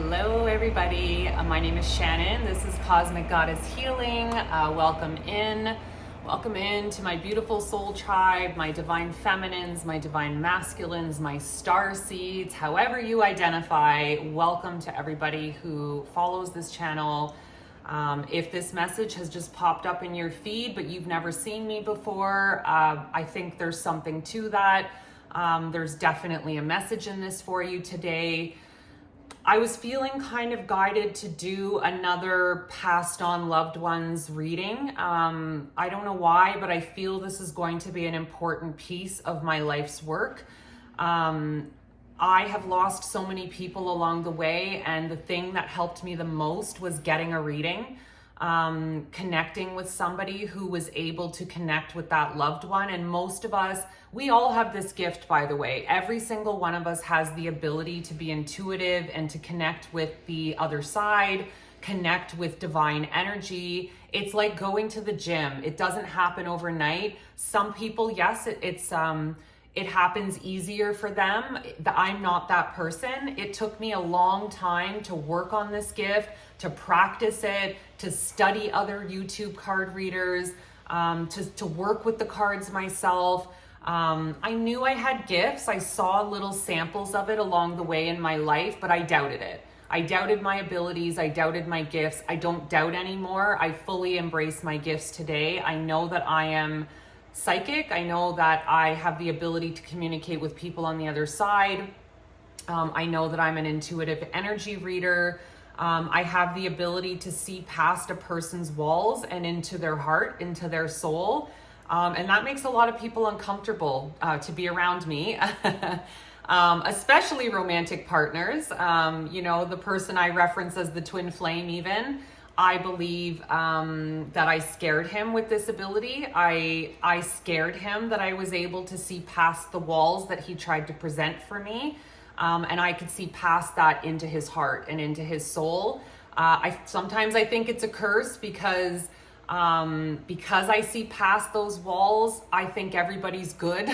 Hello, everybody. My name is Shannon. This is Cosmic Goddess Healing. Welcome in. Welcome in to my beautiful soul tribe, my divine feminines, my divine masculines, my star seeds, however you identify. Welcome to everybody who follows this channel. If this message has just popped up in your feed, but you've never seen me before, I think there's something to that. There's definitely a message in this for you today. I was feeling kind of guided to do another passed on loved ones reading. I don't know why, but I feel this is going to be an important piece of my life's work. I have lost so many people along the way, and the thing that helped me the most was getting a reading, connecting with somebody who was able to connect with that loved one. And most of us, we all have this gift, by the way. Every single one of us has the ability to be intuitive and to connect with the other side, connect with divine energy. It's like going to the gym. It doesn't happen overnight. Some people, yes, it happens easier for them. I'm not that person. It took me a long time to work on this gift, to practice it, to study other YouTube card readers, to work with the cards myself. I knew I had gifts. I saw little samples of it along the way in my life, but I doubted it. I doubted my abilities. I doubted my gifts. I don't doubt anymore. I fully embrace my gifts today. I know that I am psychic. I know that I have the ability to communicate with people on the other side. I know that I'm an intuitive energy reader. I have the ability to see past a person's walls and into their heart, into their soul. And that makes a lot of people uncomfortable to be around me, especially romantic partners. The person I reference as the twin flame even, I believe that I scared him with this ability. I scared him that I was able to see past the walls that he tried to present for me. And I could see past that into his heart and into his soul. Sometimes I think it's a curse because I see past those walls. I think everybody's good.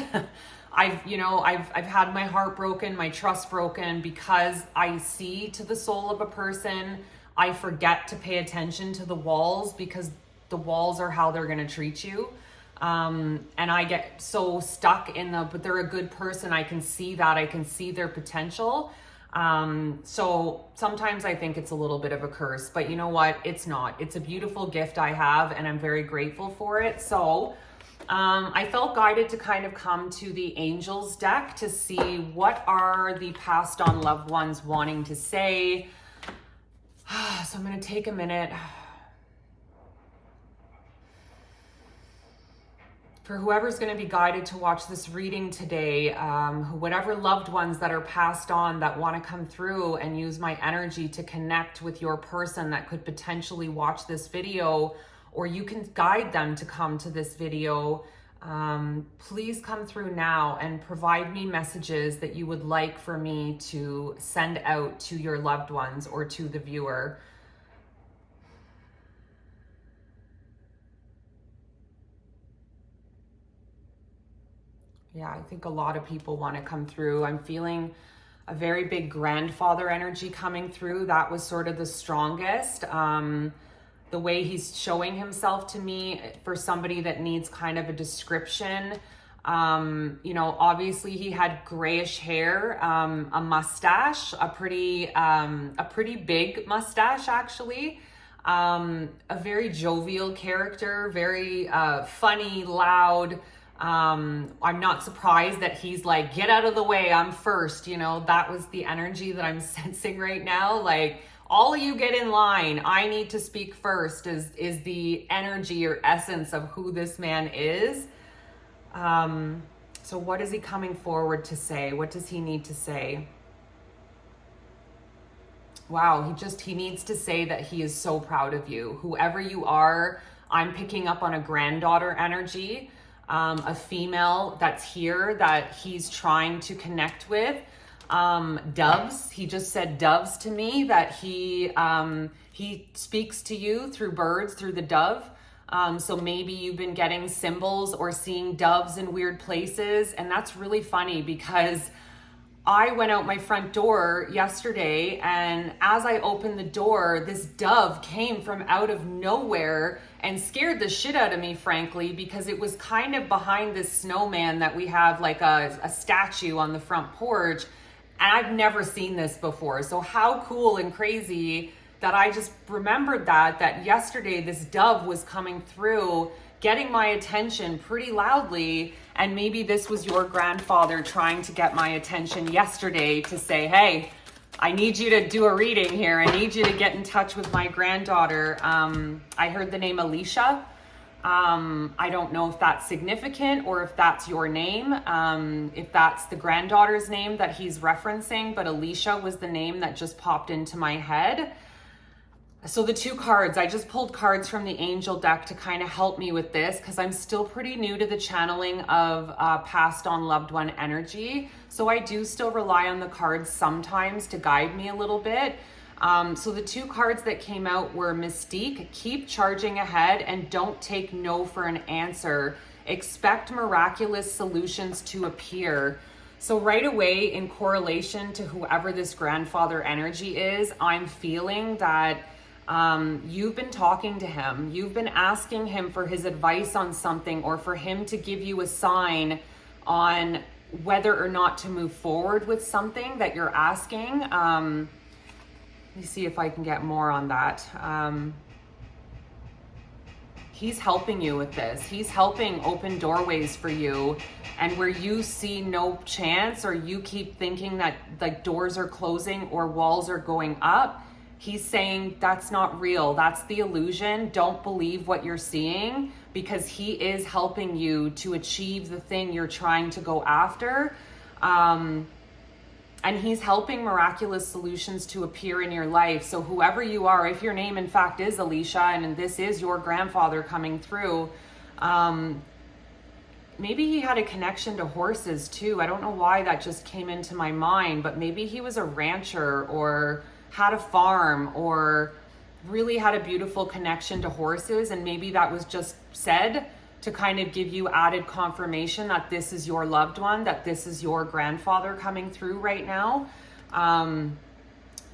I've had my heart broken, my trust broken, because I see to the soul of a person. I forget to pay attention to the walls because the walls are how they're going to treat you. And I get so stuck but they're a good person. I can see that. I can see their potential. So sometimes I think it's a little bit of a curse, but you know what? It's not. It's a beautiful gift I have, and I'm very grateful for it. So I felt guided to kind of come to the Angels deck to see what are the passed on loved ones wanting to say. So I'm going to take a minute. For whoever's going to be guided to watch this reading today, whatever loved ones that are passed on that want to come through and use my energy to connect with your person that could potentially watch this video, or you can guide them to come to this video, please come through now and provide me messages that you would like for me to send out to your loved ones or to the viewer. Yeah, I think a lot of people want to come through. I'm feeling a very big grandfather energy coming through. That was sort of the strongest. The way he's showing himself to me for somebody that needs kind of a description. Obviously he had grayish hair, a mustache, a pretty big mustache actually. A very jovial character, very funny, loud. I'm not surprised that he's like, get out of the way, I'm first. That was the energy that I'm sensing right now. Like, all of you get in line. I need to speak first is the energy or essence of who this man is. So what is he coming forward to say? What does he need to say? Wow, he needs to say that he is so proud of you. Whoever you are, I'm picking up on a granddaughter energy. A female that's here that he's trying to connect with. Doves, he just said doves to me, that he speaks to you through birds, through the dove. So maybe you've been getting symbols or seeing doves in weird places. And that's really funny because I went out my front door yesterday, and as I opened the door, this dove came from out of nowhere and scared the shit out of me, frankly, because it was kind of behind this snowman that we have, like a statue on the front porch. And I've never seen this before. So how cool and crazy that I just remembered that yesterday this dove was coming through, getting my attention pretty loudly. And maybe this was your grandfather trying to get my attention yesterday to say, hey, I need you to do a reading here. I need you to get in touch with my granddaughter. I heard the name Alicia. I don't know if that's significant or if that's your name, if that's the granddaughter's name that he's referencing, but Alicia was the name that just popped into my head. So the two cards, I just pulled cards from the angel deck to kind of help me with this, because I'm still pretty new to the channeling of passed on loved one energy. So I do still rely on the cards sometimes to guide me a little bit. So the two cards that came out were Mystique, keep charging ahead and don't take no for an answer. Expect miraculous solutions to appear. So right away, in correlation to whoever this grandfather energy is, I'm feeling that you've been talking to him. You've been asking him for his advice on something, or for him to give you a sign on whether or not to move forward with something that you're asking. Let me see if I can get more on that. He's helping you with this. He's helping open doorways for you. And where you see no chance, or you keep thinking that like doors are closing or walls are going up, he's saying that's not real. That's the illusion. Don't believe what you're seeing, because he is helping you to achieve the thing you're trying to go after. And he's helping miraculous solutions to appear in your life. So whoever you are, if your name in fact is Alicia and this is your grandfather coming through, maybe he had a connection to horses too. I don't know why that just came into my mind, but maybe he was a rancher or had a farm or really had a beautiful connection to horses. And maybe that was just said to kind of give you added confirmation that this is your loved one, that this is your grandfather coming through right now.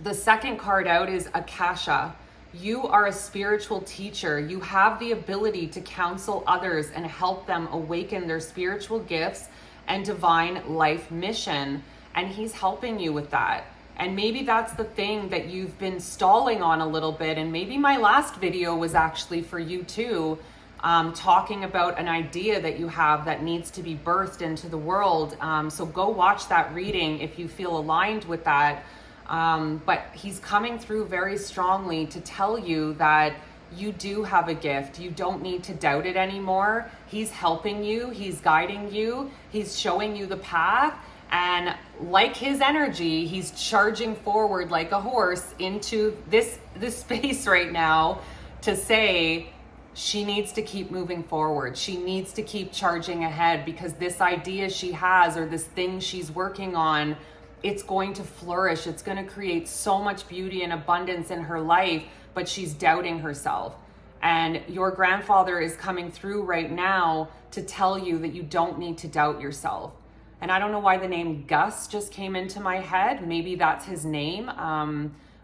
The second card out is Akasha. You are a spiritual teacher. You have the ability to counsel others and help them awaken their spiritual gifts and divine life mission. And he's helping you with that. And maybe that's the thing that you've been stalling on a little bit. And maybe my last video was actually for you too, talking about an idea that you have that needs to be birthed into the world. So go watch that reading if you feel aligned with that. But he's coming through very strongly to tell you that you do have a gift. You don't need to doubt it anymore. He's helping you. He's guiding you. He's showing you the path. And like his energy, he's charging forward like a horse into this space right now to say she needs to keep moving forward. She needs to keep charging ahead, because this idea she has, or this thing she's working on, it's going to flourish. It's going to create so much beauty and abundance in her life, but she's doubting herself. And your grandfather is coming through right now to tell you that you don't need to doubt yourself. And I don't know why the name Gus just came into my head. Maybe that's his name.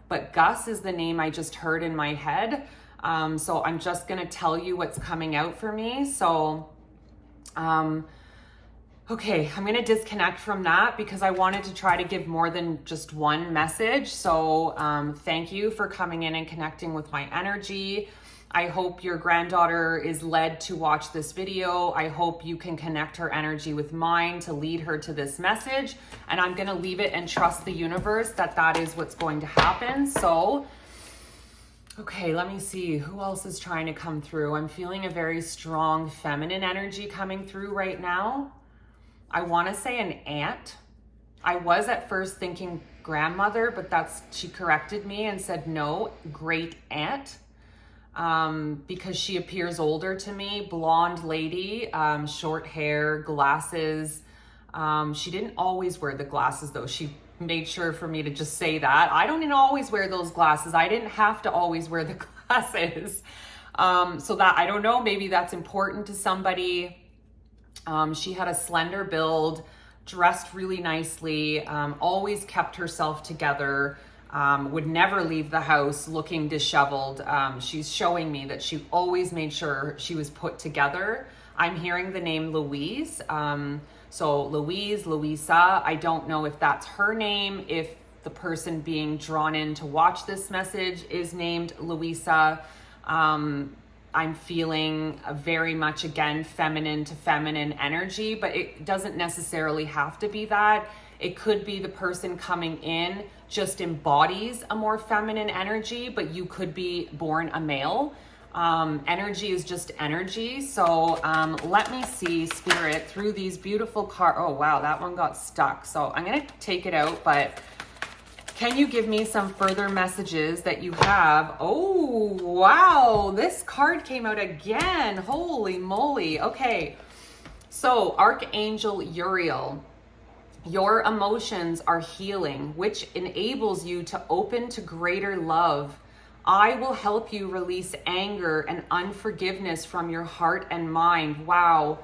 But Gus is the name I just heard in my head. So I'm just going to tell you what's coming out for me. So, okay, I'm going to disconnect from that because I wanted to try to give more than just one message. So, thank you for coming in and connecting with my energy. I hope your granddaughter is led to watch this video. I hope you can connect her energy with mine to lead her to this message. And I'm going to leave it and trust the universe that that is what's going to happen. So, okay, let me see who else is trying to come through. I'm feeling a very strong feminine energy coming through right now. I want to say an aunt. I was at first thinking grandmother, but she corrected me and said no, great aunt. Because she appears older to me, blonde lady, short hair, glasses. She didn't always wear the glasses though. She made sure for me to just say that. I don't always wear those glasses. I didn't have to always wear the glasses. So that, I don't know, maybe that's important to somebody. She had a slender build, dressed really nicely, always kept herself together, would never leave the house looking disheveled. She's showing me that she always made sure she was put together. I'm hearing the name Louise. So Louise, Louisa, I don't know if that's her name, if the person being drawn in to watch this message is named Louisa. I'm feeling a very much, again, feminine to feminine energy, but it doesn't necessarily have to be that. It could be the person coming in just embodies a more feminine energy, but you could be born a male. Energy is just energy. So let me see, Spirit, through these beautiful cards. Oh, wow, that one got stuck. So I'm going to take it out, but can you give me some further messages that you have? Oh, wow, this card came out again. Holy moly. Okay, so Archangel Uriel, your emotions are healing, which enables you to open to greater love. I will help you release anger and unforgiveness from your heart and mind. Wow.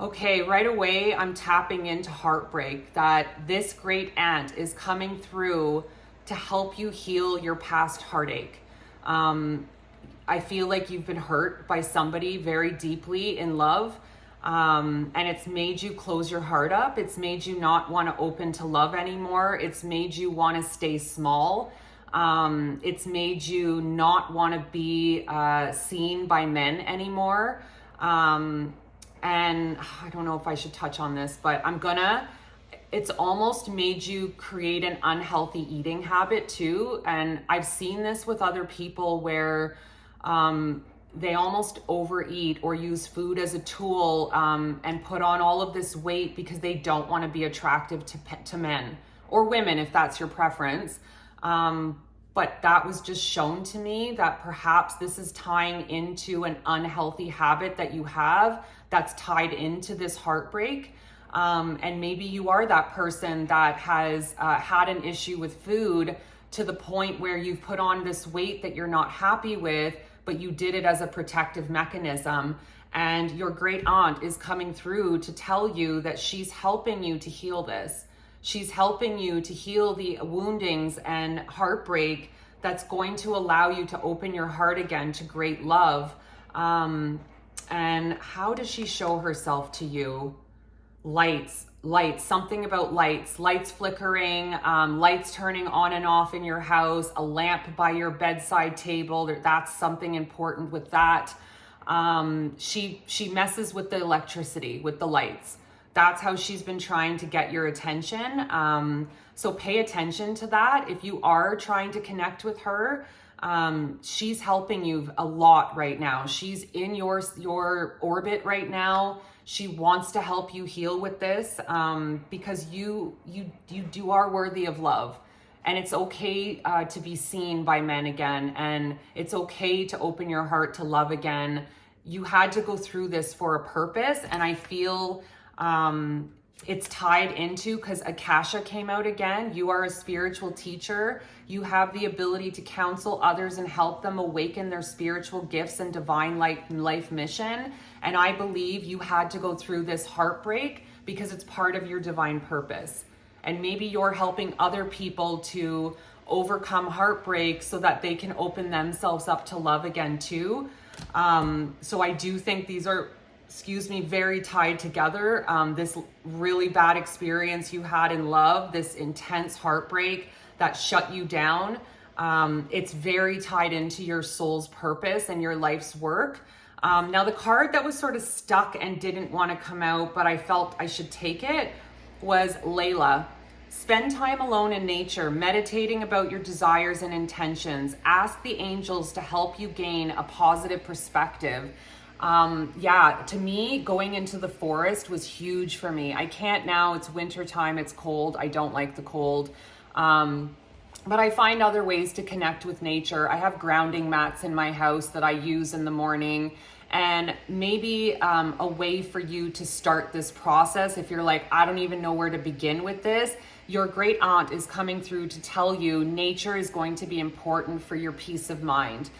Okay, right away, I'm tapping into heartbreak, that this great aunt is coming through to help you heal your past heartache. I feel like you've been hurt by somebody very deeply in love, and it's made you close your heart up. It's made you not want to open to love anymore. It's made you want to stay small. It's made you not want to be seen by men anymore. And I don't know if I should touch on this, but it's almost made you create an unhealthy eating habit too. And I've seen this with other people where they almost overeat or use food as a tool and put on all of this weight because they don't want to be attractive to men or women, if that's your preference. But that was just shown to me that perhaps this is tying into an unhealthy habit that you have that's tied into this heartbreak. And maybe you are that person that has had an issue with food to the point where you've put on this weight that you're not happy with, but you did it as a protective mechanism. And your great aunt is coming through to tell you that she's helping you to heal this. She's helping you to heal the woundings and heartbreak that's going to allow you to open your heart again to great love. And how does she show herself to you? Lights, something about lights flickering, lights turning on and off in your house, a lamp by your bedside table. That's something important with that. She messes with the electricity, with the lights. That's how she's been trying to get your attention. So pay attention to that. If you are trying to connect with her, she's helping you a lot right now. She's in your orbit right now. She wants to help you heal with this because you are worthy of love. And it's okay to be seen by men again. And it's okay to open your heart to love again. You had to go through this for a purpose. And I feel it's tied into, because Akasha came out again. You are a spiritual teacher. You have the ability to counsel others and help them awaken their spiritual gifts and divine life mission. And I believe you had to go through this heartbreak because it's part of your divine purpose. And maybe you're helping other people to overcome heartbreak so that they can open themselves up to love again too. So I do think these are, very tied together. This really bad experience you had in love, this intense heartbreak that shut you down. It's very tied into your soul's purpose and your life's work. Now the card that was sort of stuck and didn't want to come out, but I felt I should take it, was Layla. Spend time alone in nature, meditating about your desires and intentions. Ask the angels to help you gain a positive perspective. To me, going into the forest was huge for me. I can't now, it's winter time, it's cold. I don't like the cold. But I find other ways to connect with nature. I have grounding mats in my house that I use in the morning. And maybe a way for you to start this process, if you're like, I don't even know where to begin with this, your great aunt is coming through to tell you nature is going to be important for your peace of mind.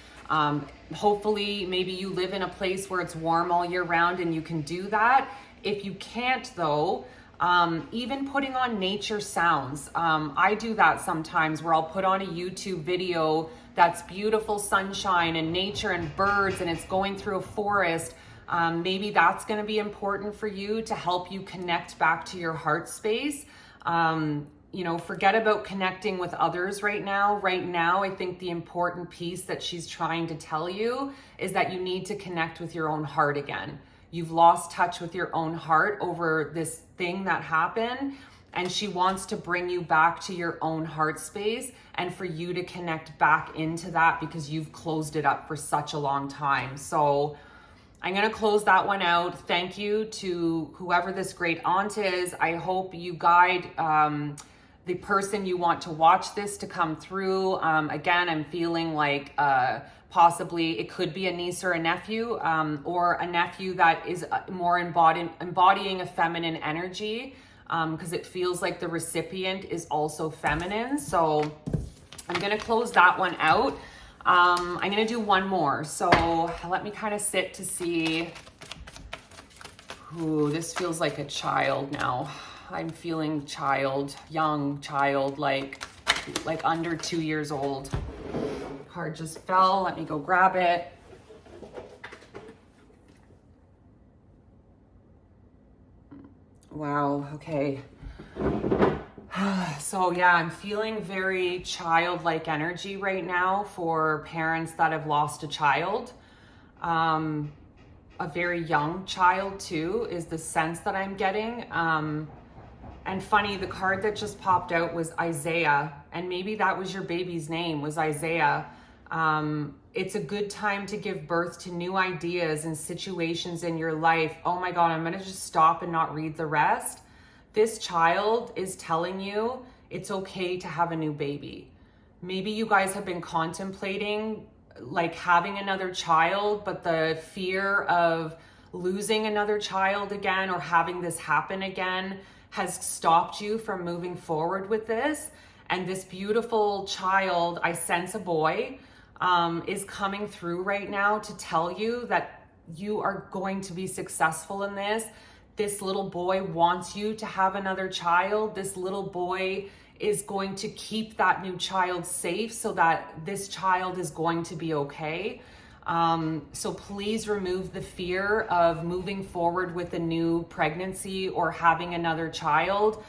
Hopefully, maybe you live in a place where it's warm all year round and you can do that. If you can't though, Even putting on nature sounds. I do that sometimes where I'll put on a YouTube video that's beautiful sunshine and nature and birds and it's going through a forest. Maybe that's going to be important for you to help you connect back to your heart space. Forget about connecting with others right now. Right now, I think the important piece that she's trying to tell you is that you need to connect with your own heart again. You've lost touch with your own heart over this thing that happened, and she wants to bring you back to your own heart space and for you to connect back into that because you've closed it up for such a long time. So I'm going to close that one out. Thank you to whoever this great aunt is. I hope you guide the person you want to watch this to come through. Again, I'm feeling like possibly it could be a niece or a nephew, or a nephew that is more embodying a feminine energy, because it feels like the recipient is also feminine. So I'm going to close that one out. I'm going to do one more. So let me kind of sit to see. Ooh, this feels like a child now. I'm feeling young child, like under 2 years old. Card just fell. Let me go grab it. Wow. Okay. So yeah, I'm feeling very childlike energy right now for parents that have lost a child. A very young child too is the sense that I'm getting. And funny, the card that just popped out was Isaiah, and maybe that was your baby's name, was Isaiah. It's a good time to give birth to new ideas and situations in your life. Oh my God, I'm gonna just stop and not read the rest. This child is telling you it's okay to have a new baby. Maybe you guys have been contemplating like having another child, but the fear of losing another child again or having this happen again has stopped you from moving forward with this. And this beautiful child, I sense a boy, is coming through right now to tell you that you are going to be successful in this. This little boy wants you to have another child. This little boy is going to keep that new child safe so that this child is going to be okay. So please remove the fear of moving forward with a new pregnancy or having another child,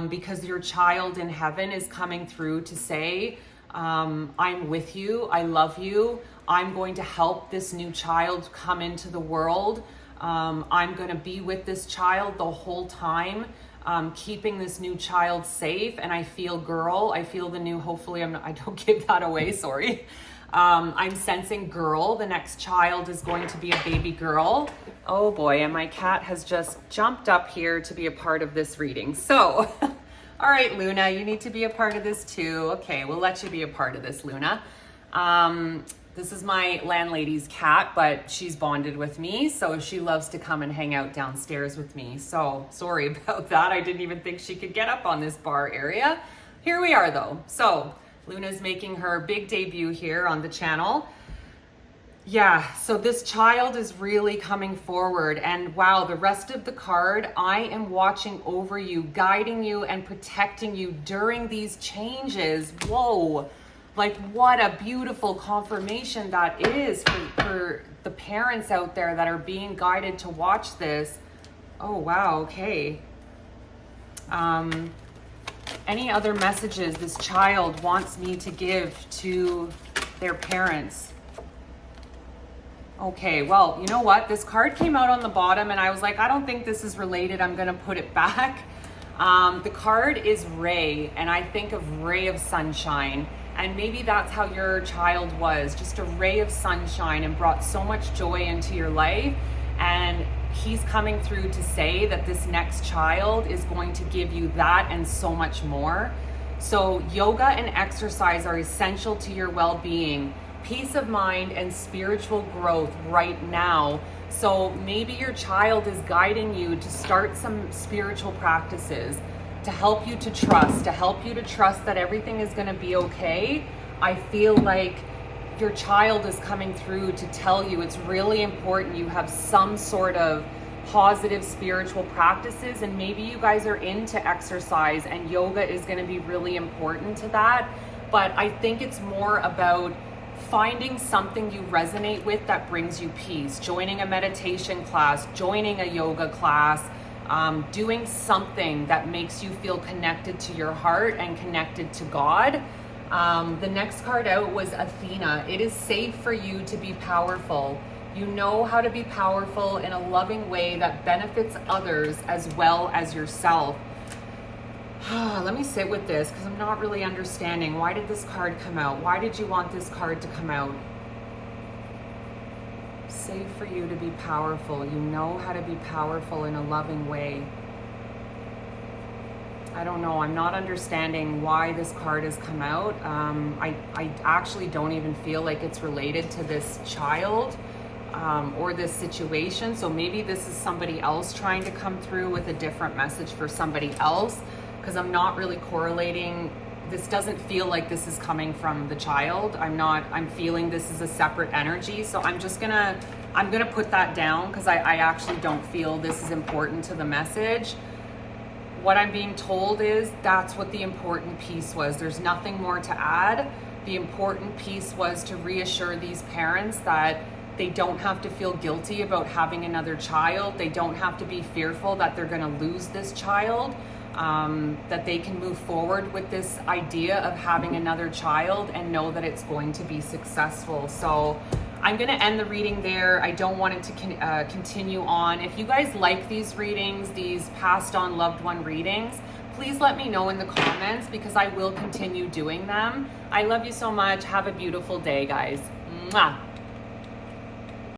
because your child in heaven is coming through to say, I'm with you, I love you, I'm going to help this new child come into the world. I'm going to be with this child the whole time, keeping this new child safe. And I feel girl, I feel the new, hopefully I don't give that away, sorry. I'm sensing girl, the next child is going to be a baby girl. Oh boy, and my cat has just jumped up here to be a part of this reading. So, all right, Luna, you need to be a part of this too. Okay, we'll let you be a part of this, Luna. This is my landlady's cat, but she's bonded with me, so she loves to come and hang out downstairs with me. So sorry about that. I didn't even think she could get up on this bar area. Here we are though. So Luna's making her big debut here on the channel. Yeah, so this child is really coming forward, and wow, the rest of the card, I am watching over you, guiding you and protecting you during these changes. Whoa, like what a beautiful confirmation that is for the parents out there that are being guided to watch this. Oh wow, okay. Any other messages this child wants me to give to their parents? Okay, well, you know what? This card came out on the bottom and I was like, I don't think this is related. I'm going to put it back. The card is ray, and I think of ray of sunshine. And maybe that's how your child was, just a ray of sunshine and brought so much joy into your life. And he's coming through to say that this next child is going to give you that and so much more. So yoga and exercise are essential to your well-being, peace of mind, and spiritual growth right now. So maybe your child is guiding you to start some spiritual practices to help you to trust that everything is going to be okay. I feel like your child is coming through to tell you it's really important you have some sort of positive spiritual practices, and maybe you guys are into exercise and yoga is going to be really important to that. But I think it's more about finding something you resonate with that brings you peace, joining a meditation class, joining a yoga class, doing something that makes you feel connected to your heart and connected to God. The next card out was Athena. It is safe for you to be powerful. You know how to be powerful in a loving way that benefits others as well as yourself. Let me sit with this because I'm not really understanding. Why did this card come out? Why did you want this card to come out? Safe for you to be powerful. You know how to be powerful in a loving way. I don't know. I'm not understanding why this card has come out. I actually don't even feel like it's related to this child or this situation. So maybe this is somebody else trying to come through with a different message for somebody else, because I'm not really correlating. This doesn't feel like this is coming from the child. I'm feeling this is a separate energy. So I'm gonna put that down because I actually don't feel this is important to the message. What I'm being told is that's what the important piece was. There's nothing more to add. The important piece was to reassure these parents that they don't have to feel guilty about having another child. They don't have to be fearful that they're gonna lose this child. That they can move forward with this idea of having another child and know that it's going to be successful. So I'm going to end the reading there. I don't want it to continue on. If you guys like these readings, these passed on loved one readings, please let me know in the comments because I will continue doing them. I love you so much. Have a beautiful day, guys. Mwah.